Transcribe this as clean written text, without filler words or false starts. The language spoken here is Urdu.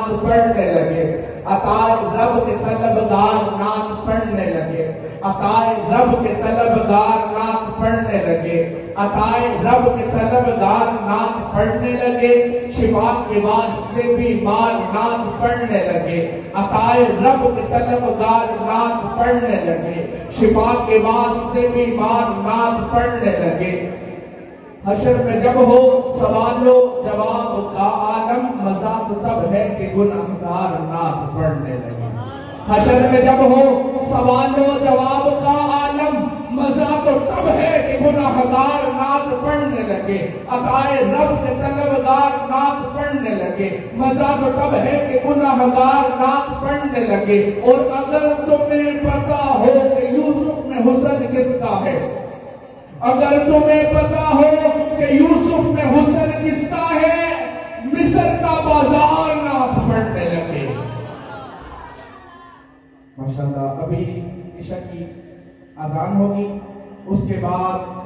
نعت پڑھنے لگے، عطائے رب کے طلبگار نعت پڑھنے لگے، عطائے رب کے طلبگار نعت پڑھنے لگے، عطائے رب کے طلبگار نعت پڑھنے لگے، شفا کے واسطے بیمار نعت پڑھنے لگے، عطائے رب کے طلبگار نعت پڑھنے لگے، شفا کے واسطے بیمار نعت پڑھنے لگے۔ حشر میں جب ہو سوال و جواب کا عالم، مزہ تو تب ہے کہ گناہگار نعت پڑھنے لگے۔ حشر میں جب ہو سوال و جواب کا عالم، مزہ تو تب ہے کہ گناہگار نعت پڑھنے لگے، عطائے رب کے طلبگار نعت پڑھنے لگے، مزہ تو تب ہے کہ گناہگار نعت پڑھنے لگے۔ اور اگر تمہیں پتا ہو کہ یوسف میں حسن کس کا ہے، اگر تمہیں پتا ہو کہ یوسف میں حسن کس کا ہے، مصر کا بازار نعت پڑھنے لگے۔ ماشاءاللہ ابھی عشاء کی اذان ہوگی، اس کے بعد